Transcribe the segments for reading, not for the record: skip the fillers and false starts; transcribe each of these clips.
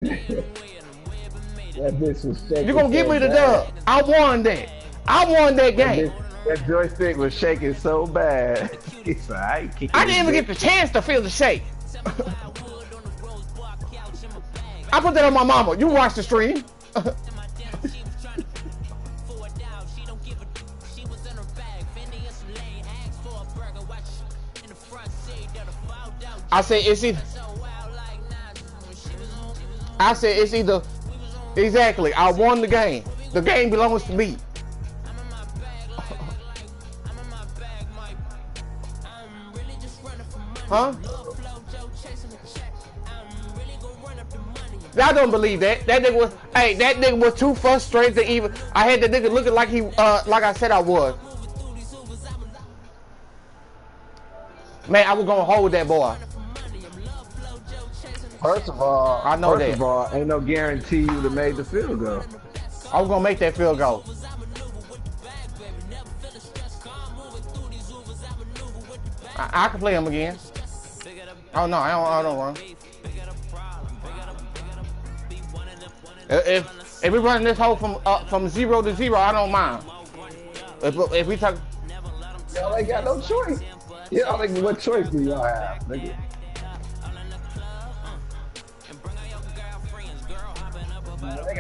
That bitch was shaking. You gonna give so me the bad. dub? I won that. I won that game. That joystick was shaking so bad. He said, I ain't kicking I this didn't even bitch. get the chance to feel the shake. I put that on my mama. You watch the stream. I said it's either exactly. I won the game. The game belongs to me. Huh? I don't believe that. That nigga was too frustrated to even. I had the nigga looking like he, like I said I was. Man, I was gonna hold that boy. First of all, I know that. First of all, ain't no guarantee you would have made the field goal. I was gonna make that field goal. I can play him again. Oh no, I don't want. If we running this whole from 0 to 0, I don't mind. If we talk, Y'all ain't got no choice. Y'all like, what choice do y'all have, nigga?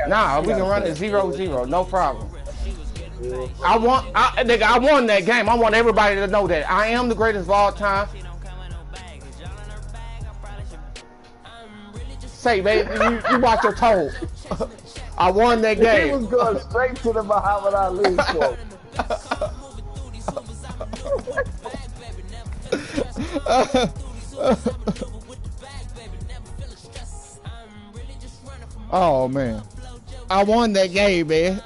Nah, we can run it 0-0, no problem. I won that game. I want everybody to know that I am the greatest of all time. Say, baby, you watch your toe. I won that game. He was going straight to the Muhammad Ali quote. Oh man, I won that game, man.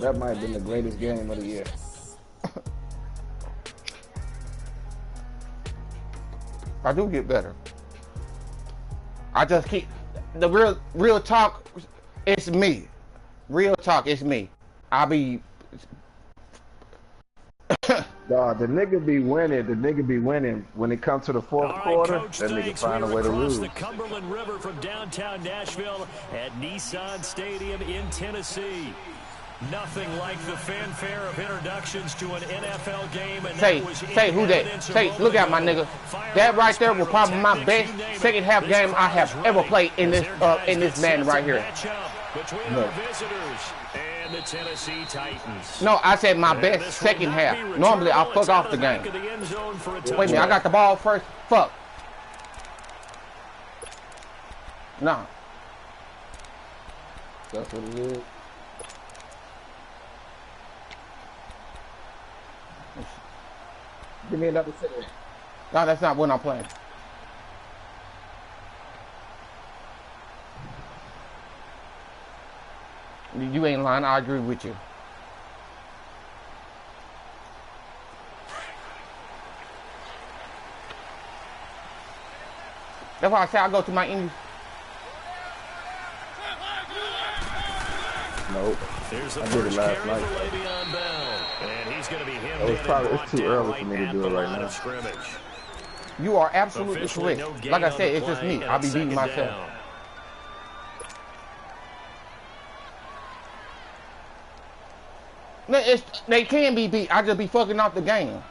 That might have been the greatest game of the year. I do get better. I just keep the real talk. It's me. Real talk. It's me. I be. Dog, the nigga be winning. The nigga be winning when it comes to the fourth quarter. Coach, that nigga find a way to lose. The Cumberland River from downtown Nashville at Nissan Stadium in Tennessee. Nothing like the fanfare of introductions to an NFL game. And say who that? Say, look at my nigga. That right there was probably my best second half game I have ever played in this man right here. Between the visitors and the Tennessee Titans. No, I said my best second half. Normally I fuck off the game. Wait a minute, I got the ball first. Fuck. Nah. That's what it is. Give me another cigarette. No, that's not what I'm playing. You ain't lying. I agree with you. That's why I say I go to my English. Nope. I did it last night. It's too early for me to do it right now. You are absolutely correct. Like I said, it's just me. I'll be beating myself. They can be beat. I just be fucking off the game.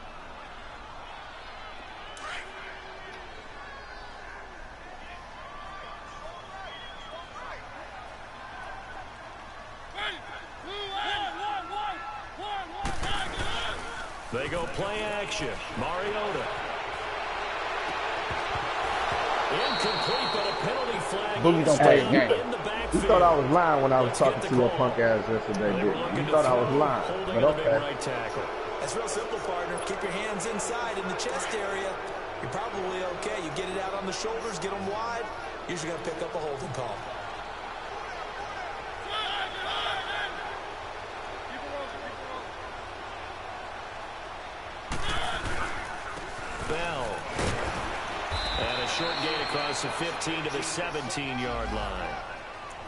They go play action. Mariota. Incomplete, but a penalty flag. Boogie don't play his game. You thought I was lying when I was talking to your punk ass yesterday, didn't you? You thought I was lying, but okay. That's real simple, partner. Keep your hands inside in the chest area. You're probably okay. You get it out on the shoulders, get them wide. Usually going to pick up a holding call. Bell. And a short gain across the 15 to the 17-yard line.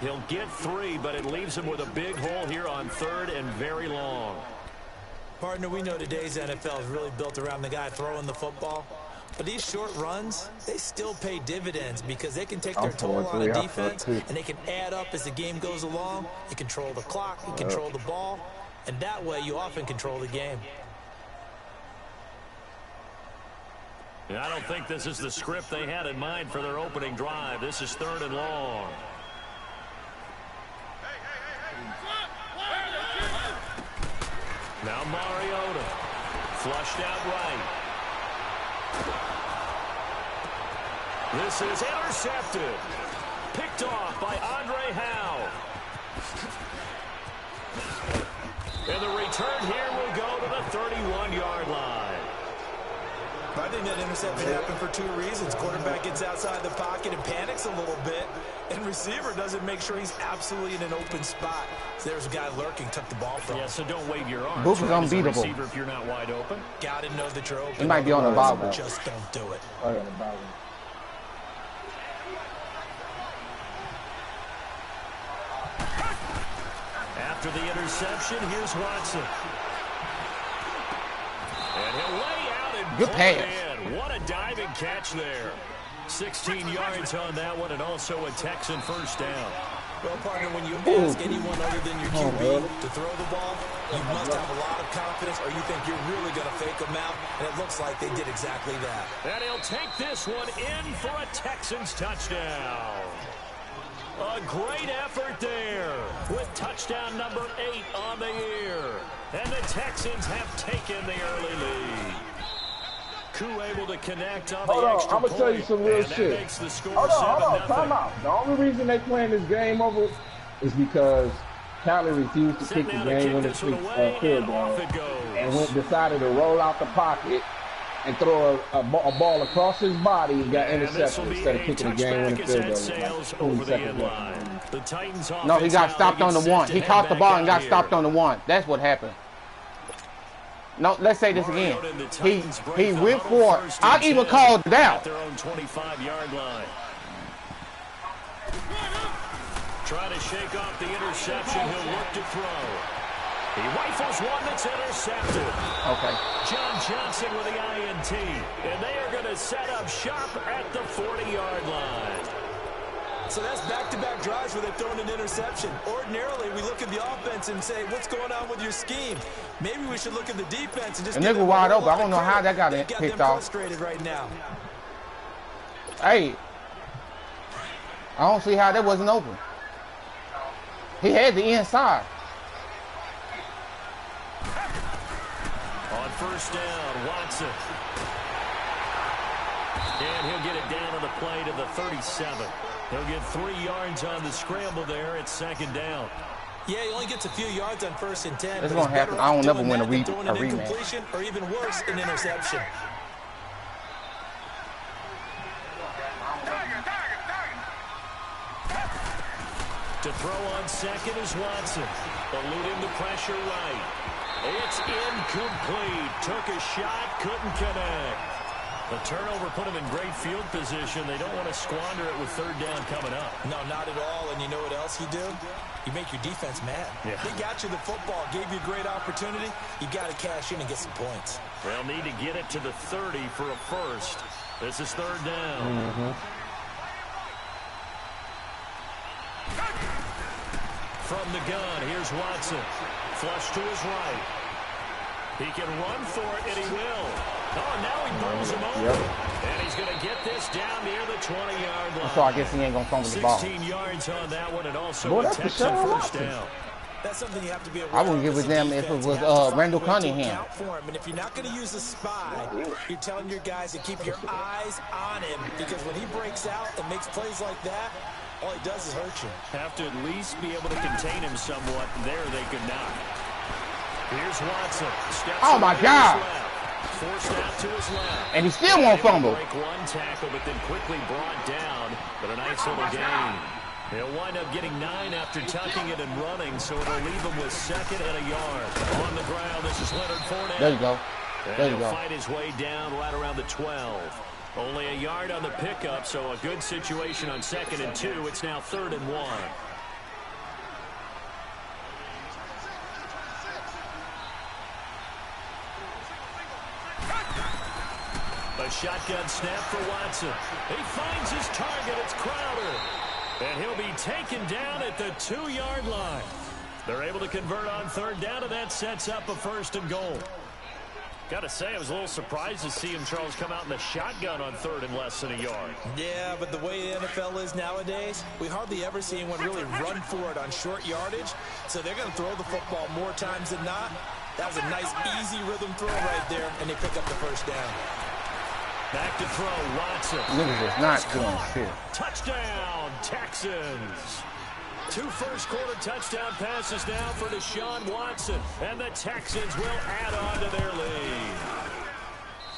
He'll get 3, but it leaves him with a big hole here on 3rd and very long. Partner, we know today's NFL is really built around the guy throwing the football. But these short runs, they still pay dividends because they can take their toll on a defense and they can add up as the game goes along. You control the clock, you control the ball, and that way you often control the game. I don't think this is the script they had in mind for their opening drive. This is 3rd and long. Now Mariota, flushed out right. This is intercepted. Picked off by Andre Howe. And the return here will go to the 31-yard line. I think that interception happened for 2 reasons. Quarterback gets outside the pocket and panics a little bit, and receiver doesn't make sure he's absolutely in an open spot. So there's a guy lurking, took the ball from him. Yeah, so don't wave your arms. Booth is unbeatable. Receiver if you're not wide open. Gotta know that you're open. He might be on the bobble. Just don't do it. Oh, yeah, the bobble. After the interception, here's Watson. And he'll lay out and good pass. In. What a diving catch there. 16 yards on that one, and also a Texan first down. Well, partner, when you ask anyone other than your QB to throw the ball, you must have a lot of confidence, or you think you're really going to fake them out, and it looks like they did exactly that. And he'll take this one in for a Texans touchdown. A great effort there with touchdown number 8 on the year. And the Texans have taken the early lead. Koo able to connect on the extra I'm going to tell you some real shit. Makes the score Hold on, 7-0. time out. The only reason they playing this game over is because Cali refused to kick the game when the field goal and decided to roll out the pocket and throw a ball across his body and got intercepted instead of kicking the game when the field goal. No, he got stopped on the 1. He caught the ball and got stopped on the 1. That's what happened. No, let's say this again. He went for it. I even called it out. Their own 25-yard line. Trying to shake off the interception. He'll look to throw. He rifles one that's intercepted. Okay. John Johnson with the INT. And they are going to set up shop at the 40-yard line. So that's back-to-back drives where they've thrown an interception. Ordinarily, we look at the offense and say, what's going on with your scheme? Maybe we should look at the defense and just get them wide open. I don't know how that got picked off. Frustrated right now. Hey, I don't see how that wasn't open. He had the inside. On first down, Watson. And he'll get it down on the play to the 37. He'll get 3 yards on the scramble there at 2nd down. Yeah, he only gets a few yards on 1st and 10. It's going to happen. I don't never win a rematch. Incompletion, or even worse, an interception. To throw on 2nd is Watson. Eluding the pressure right. It's incomplete. Took a shot, couldn't connect. The turnover put them in great field position. They don't want to squander it with 3rd down coming up. No, not at all. And you know what else you do? You make your defense mad. Yeah. They got you the football, gave you a great opportunity. You got to cash in and get some points. They'll need to get it to the 30 for a first. This is 3rd down. From the gun, here's Watson. Flush to his right. He can run for it, and he will. Oh, now he throws him over. And he's going to get this down near the 20-yard line. So I guess he ain't going to fumble the ball. 16 yards on that one, and also a Texan first down. That's something you have to be aware I wouldn't give a damn if it was Randall Cunningham. And if you're not going to use the spy, you're telling your guys to keep your eyes on him, because when he breaks out and makes plays like that, all he does is hurt you. Have to at least be able to contain him somewhat. There they could not. Here's Watson. Oh, my God. Forced out to his left. And he still won't fumble. Break one tackle, but then quickly brought down. But a nice little gain. He'll wind up getting 9 after tucking it and running, so it'll leave him with 2nd and a yard. On the ground, this is Leonard Fournette. There you go. There you he'll go. fight his way down right around the 12. Only a yard on the pickup, so a good situation on 2nd and 2. It's now 3rd and 1. A shotgun snap for Watson. He finds his target. It's Crowder. And he'll be taken down at the 2-yard line. They're able to convert on third down, and that sets up a 1st and goal. Got to say, I was a little surprised to see him, Charles, come out in the shotgun on 3rd and less than a yard. Yeah, but the way the NFL is nowadays, we hardly ever see anyone really run for it on short yardage. So they're going to throw the football more times than not. That was a nice, easy rhythm throw right there, and they pick up the 1st down. Back to throw, Watson. Niggas is not doing shit. Touchdown, Texans. 2 first-quarter touchdown passes now for Deshaun Watson, and the Texans will add on to their lead.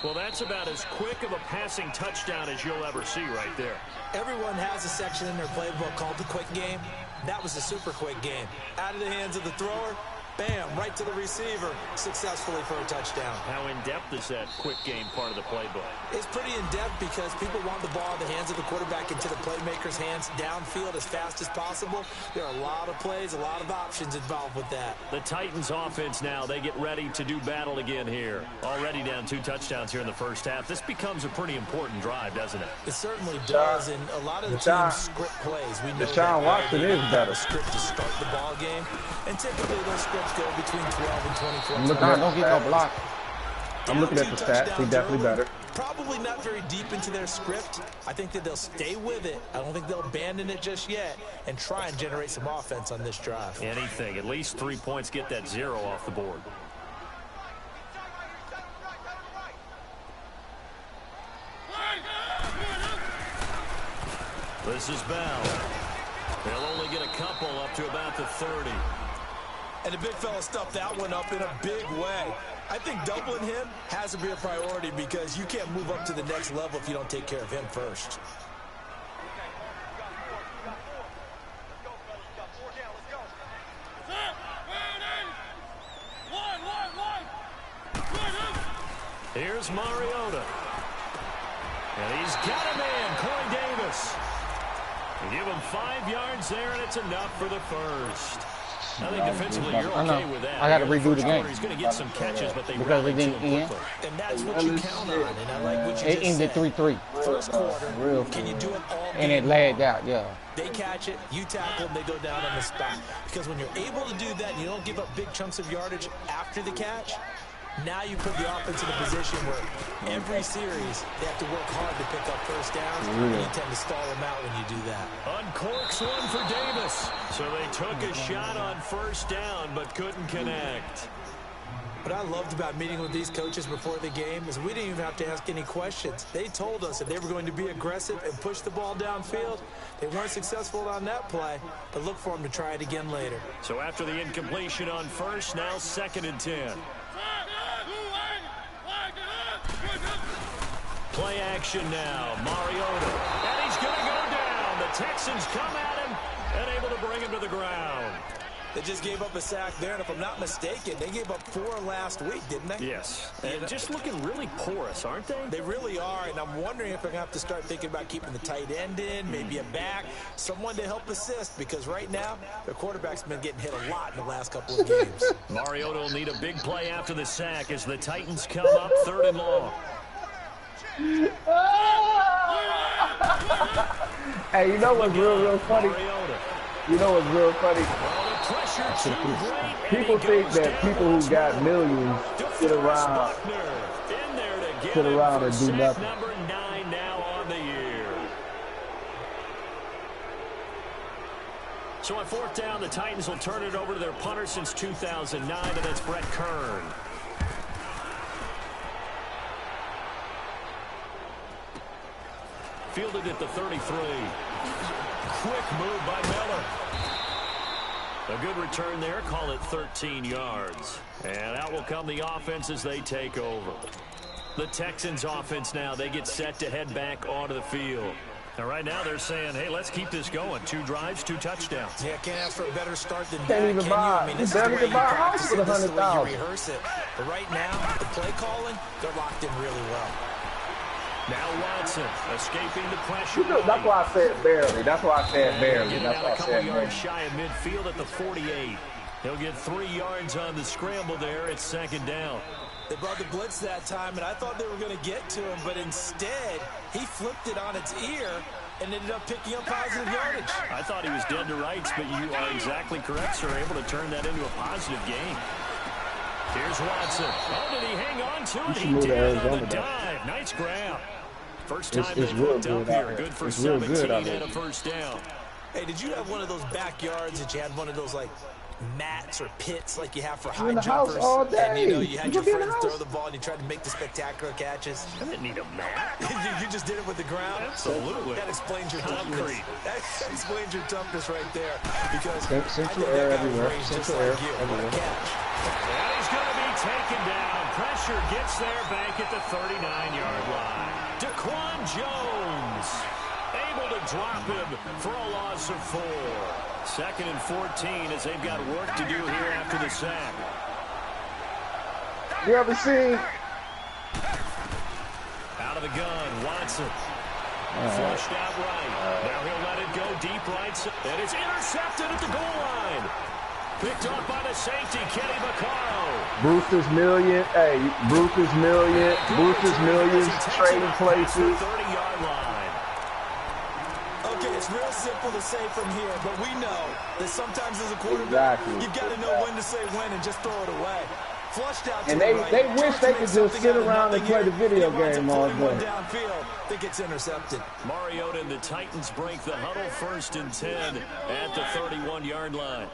Well, that's about as quick of a passing touchdown as you'll ever see right there. Everyone has a section in their playbook called the quick game. That was a super quick game. Out of the hands of the thrower, bam, right to the receiver, successfully for a touchdown. How in-depth is that quick game part of the playbook? It's pretty in-depth because people want the ball in the hands of the quarterback into the playmaker's hands downfield as fast as possible. There are a lot of plays, a lot of options involved with that. The Titans offense now, they get ready to do battle again here. Already down 2 touchdowns here in the first half. This becomes a pretty important drive, doesn't it? It certainly does, and a lot of the teams script plays. We know Deshaun Watson is better. Script to start the ball game, and typically those scripts go between 12 and 24. Don't get no block. I'm looking at the stats. He's definitely better. Probably not very deep into their script. I think that they'll stay with it. I don't think they'll abandon it just yet and try and generate some offense on this drive. Anything. At least 3 points, get that 0 off the board. This is Bell. They'll only get a couple up to about the 30. And the big fella stuffed that one up in a big way. I think doubling him has to be a priority because you can't move up to the next level if you don't take care of him first. Here's Mariota. And he's got a man, Corey Davis. And give him 5 yards there, and it's enough for the first. I think defensively you're okay with that. I got to redo the game. He's going to get some catches, but they because it didn't end. And that's what you count on. And I like what you it ended 3-3. First quarter, can you do it all and it lagged out, yeah. They catch it, you tackle them, they go down on the spot. Because when you're able to do that and you don't give up big chunks of yardage after the catch, now you put the offense in a position where every series they have to work hard to pick up first downs, and you tend to stall them out when you do that. Uncorks one for Davis. So they took a shot on first down but couldn't connect. What I loved about meeting with these coaches before the game is we didn't even have to ask any questions. They told us that they were going to be aggressive and push the ball downfield. They weren't successful on that play, but look for them to try it again later. So after the incompletion on first, now 2nd and 10. Play action now, Mariota. And he's going to go down. The Texans come at him and able to bring him to the ground. They just gave up a sack there, and if I'm not mistaken, they gave up 4 last week, didn't they? Yes. And just looking really porous, aren't they? They really are, and I'm wondering if they're going to have to start thinking about keeping the tight end in, maybe a back, someone to help assist, because right now, their quarterback's been getting hit a lot in the last couple of games. Mariota will need a big play after the sack as the Titans come up 3rd and long. Hey, you know what's real funny? Mariota. You know what's real funny? People think that people who got millions sit around and do nothing. Number 9 now on the year. So on 4th down, the Titans will turn it over to their punter since 2009, and that's Brett Kern. Fielded at the 33. Quick move by Miller. A good return there. Call it 13 yards. And out will come the offense as they take over. The Texans offense now, they get set to head back onto the field. And right now they're saying, hey, let's keep this going. 2 drives, 2 touchdowns. Yeah, can't ask for a better start than that. Can't even buy. I mean, this is the way you practice it. This is the way you rehearse it. But right now, the play calling, they're locked in really well. Now Watson escaping the pressure. That's why I said barely. That's why I said barely. Getting out a couple yards shy of midfield at the 48. He'll get 3 yards on the scramble there. It's 2nd down. They brought the blitz that time, and I thought they were going to get to him, but instead, he flipped it on its ear and ended up picking up positive yardage. I thought he was dead to rights, but you are exactly correct, sir. Able to turn that into a positive gain. Here's Watson. Oh, did he hang on to it? He did on the dive. Nice grab. First time they hooked up here. Good for 17 and a first down. Hey, did you have one of those backyards that you had one of those, like, mats or pits like you have for high jumpers? All day. And, you know, you had your friends throw the ball and you tried to make the spectacular catches? I didn't need a mat. You just did it with the ground? Absolutely. That explains your toughness. That explains your toughness right there. Because central air everywhere. Central air everywhere. And he's going to be taken down. Pressure gets there back at the 39-yard line. Daquan Jones able to drop him for a loss of 4. 2nd and 14 as they've got work to do here after the sack. You ever seen? Out of the gun, Watson. Flushed out right. Now he'll let it go deep right. And it's intercepted at the goal line. Picked off by the safety, Kenny Vaccaro. Brewster's Million. Hey, Brewster's Millions. Trading places. 30-yard line. Okay, it's real simple to say from here, but we know that sometimes as a quarterback, you've got to know when to say when and just throw it away. Flushed out to and the they wish they could just sit around and play the video game all day. Downfield, that gets intercepted. Mariota and the Titans break the huddle 1st and 10 at the 31-yard line.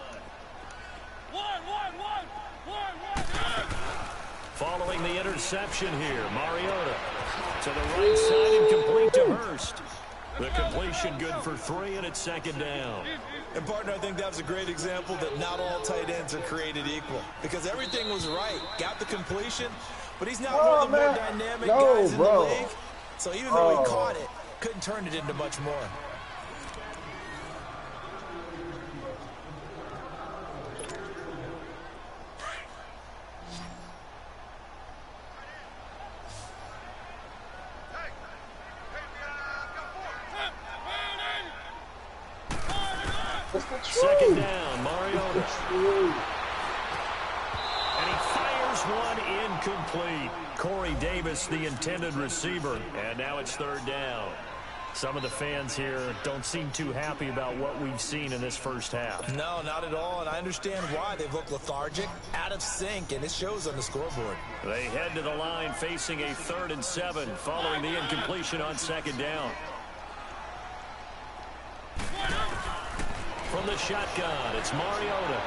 Following the interception here, Mariota to the right side and complete to Hurst. The completion good for 3, and it's 2nd down. And, partner, I think that was a great example that not all tight ends are created equal. Because everything was right. Got the completion, but he's not one of the more dynamic guys in the league. So even though he caught it, couldn't turn it into much more. Second down, Mariota. And he fires one incomplete. Corey Davis, the intended receiver. And now it's 3rd down. Some of the fans here don't seem too happy about what we've seen in this first half. No, not at all, and I understand why. They've looked lethargic, out of sync, and it shows on the scoreboard. They head to the line facing a 3rd and 7 following the incompletion on 2nd down. From the shotgun, it's Mariota.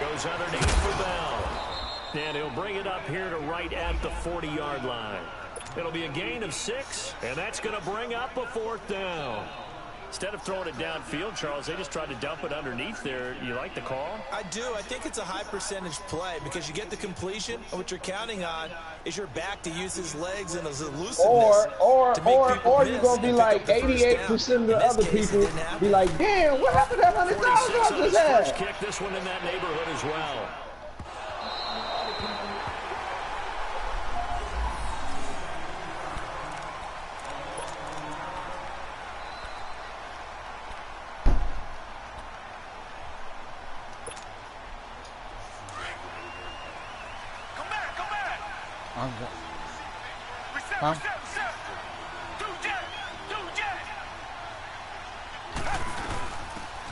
Goes underneath for Bell. And he'll bring it up here to right at the 40-yard line. It'll be a gain of 6, and that's going to bring up a 4th down. Instead of throwing it downfield, Charles, they just tried to dump it underneath there. You like the call? I do. I think it's a high percentage play because you get the completion, and what you're counting on is your back to use his legs and his elusiveness. Or you're going to be like 88% of the other people be like, damn, what happened to that $100,000 I just had? First kick, this one in that neighborhood as well. Huh?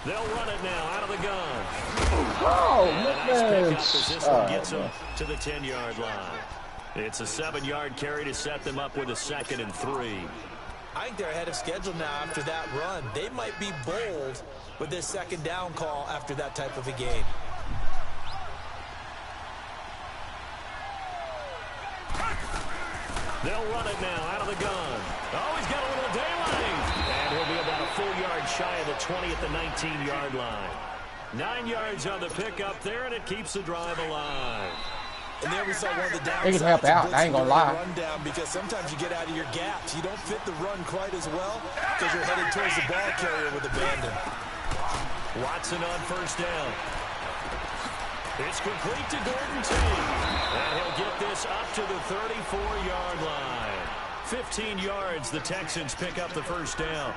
They'll run it now out of the gun. Nice this one gets them to the 10-yard line. It's a 7-yard carry to set them up with a 2nd and 3. I think they're ahead of schedule now after that run. They might be bold with this 2nd down call after that type of a game. They'll run it now out of the gun. Oh, he's got a little daylight. And he'll be about a full yard shy of the 20 at the 19-yard line. 9 yards on the pickup there, and it keeps the drive alive. And there we saw one of the downsides. They can help out. I ain't gonna lie. Run down because sometimes you get out of your gaps. You don't fit the run quite as well because you're headed towards the ball carrier with abandon. Watson on 1st down. It's complete to Gordon Tate. And he'll get this up to the 34-yard line. 15 yards, the Texans pick up the 1st down.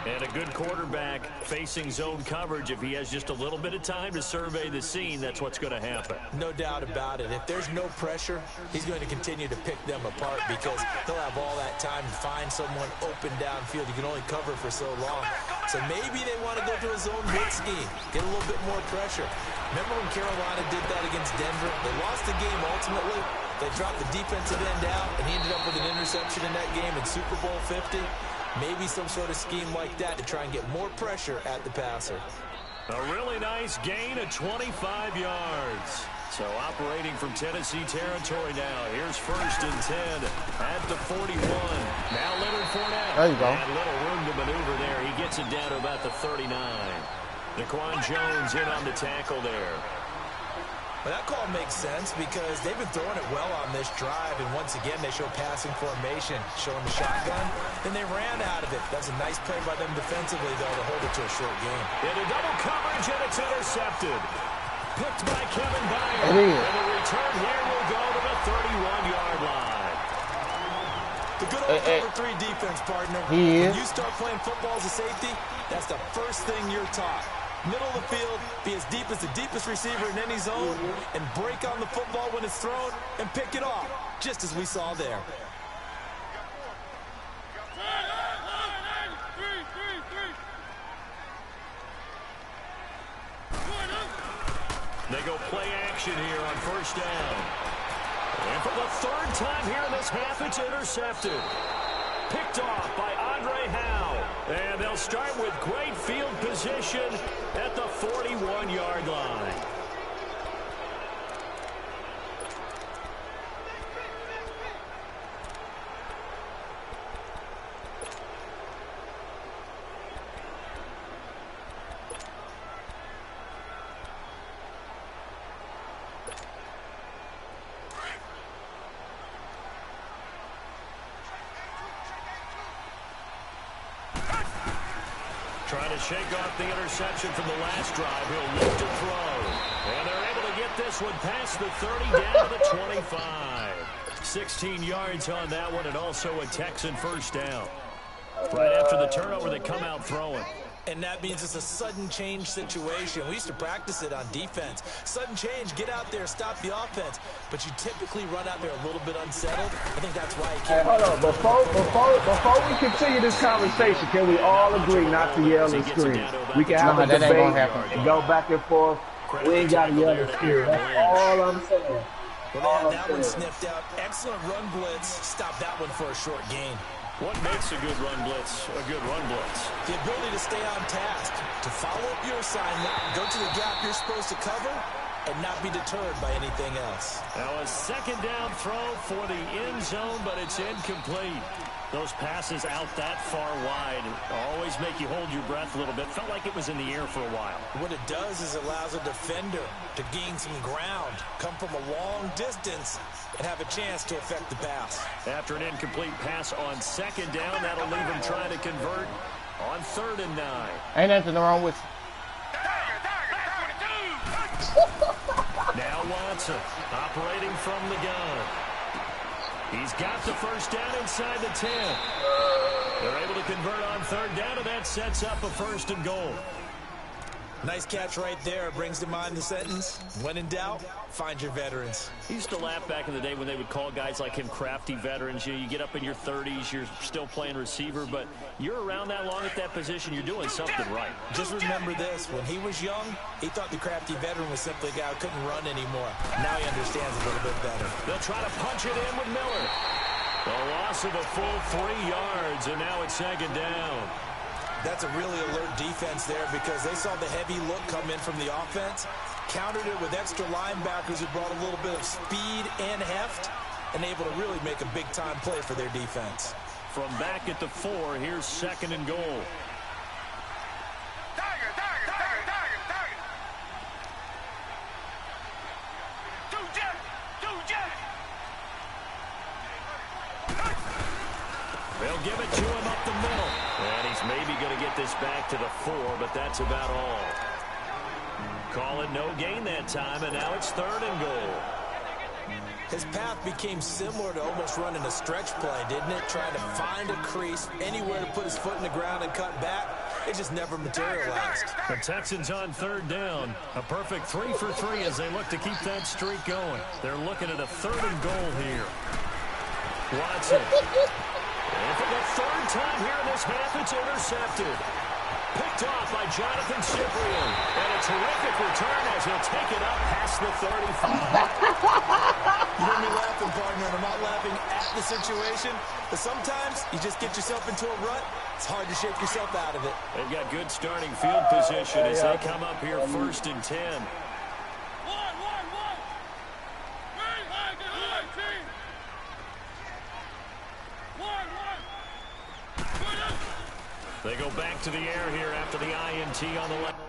And a good quarterback facing zone coverage, if he has just a little bit of time to survey the scene, that's what's going to happen. No doubt about it. If there's no pressure, he's going to continue to pick them apart because he'll have all that time to find someone open downfield. You can only cover for so long. So maybe they want to go to a zone blitz scheme, get a little bit more pressure. Remember when Carolina did that against Denver? They lost the game ultimately. They dropped the defensive end out, and he ended up with an interception in that game in Super Bowl 50. Maybe some sort of scheme like that to try and get more pressure at the passer. A really nice gain of 25 yards. So operating from Tennessee territory now. Here's 1st and 10 at the 41. Now Leonard Fournette. There you go. And a little room to maneuver there. He gets it down to about the 39. Daquan Jones in on the tackle there. But that call makes sense because they've been throwing it well on this drive, and once again they show passing formation, showing the shotgun. Then they ran out of it. That's a nice play by them defensively, though, to hold it to a short game. Into double coverage, and it's intercepted. Picked by Kevin Byard. And the return here will go to the 31-yard line. The good old cover 3 defense, partner. When you start playing football as a safety, that's the first thing you're taught. Middle of the field, be as deep as the deepest receiver in any zone, and break on the football when it's thrown and pick it off, just as we saw there. They go play action here on 1st down. And for the 3rd time here in this half, it's intercepted. Picked off by Andre Howe. And they'll start with great field position at the 41-yard line. Trying to shake off the interception from the last drive. He'll look to throw. And they're able to get this one past the 30 down to the 25. 16 yards on that one, and also a Texan 1st down. Right after the turnover, they come out throwing. And that means it's a sudden change situation. We used to practice it on defense. Sudden change, get out there, stop the offense. But you typically run out there a little bit unsettled. I think that's why he came. Hey, hold on. Before we continue this conversation, can we all agree not to yell and scream? We can have a debate and go back and forth. We ain't got to yell and scream. That's all I'm saying. Well, they had that one sniffed out. Excellent run blitz. Stop that one for a short gain. What makes a good run blitz a good run blitz? The ability to stay on task, to follow up your assignment, go to the gap you're supposed to cover, and not be deterred by anything else. Now a 2nd down throw for the end zone, but it's incomplete. Those passes out that far wide always make you hold your breath a little bit. Felt like it was in the air for a while. What it does is it allows a defender to gain some ground, come from a long distance, and have a chance to affect the pass. After an incomplete pass on 2nd down, that'll leave him trying to convert on 3rd and 9. Ain't nothing wrong with. Now Watson operating from the gun. He's got the 1st down inside the 10. They're able to convert on 3rd down, and that sets up a 1st and goal. Nice catch right there. Brings to mind the sentence, when in doubt, find your veterans. He used to laugh back in the day when they would call guys like him crafty veterans. You get up in your 30s, you're still playing receiver, but you're around that long at that position, you're doing something right. Just remember this, when he was young, he thought the crafty veteran was simply a guy who couldn't run anymore. Now he understands a little bit better. They'll try to punch it in with Miller. The loss of a full 3 yards, and now it's 2nd down. That's a really alert defense there because they saw the heavy look come in from the offense, countered it with extra linebackers who brought a little bit of speed and heft, and able to really make a big-time play for their defense. From back at the 4, here's 2nd and goal. They'll give it to him up the middle. And he's maybe going to get this back to the 4, but that's about all. Call it no gain that time, and now it's 3rd and goal. His path became similar to almost running a stretch play, didn't it? Trying to find a crease, anywhere to put his foot in the ground and cut back. It just never materialized. The Texans on third down. A perfect 3 for 3 as they look to keep that streak going. They're looking at a 3rd and goal here. Watson. And for the 3rd time here in this half, it's intercepted. Picked off by Jonathan Cyprien. And a terrific return as he'll take it up past the 35. You hear me laughing, partner, and I'm not laughing at the situation, but sometimes you just get yourself into a rut. It's hard to shake yourself out of it. They've got good starting field position as they come up here 1st and 10. They go back to the air here after the INT on the left.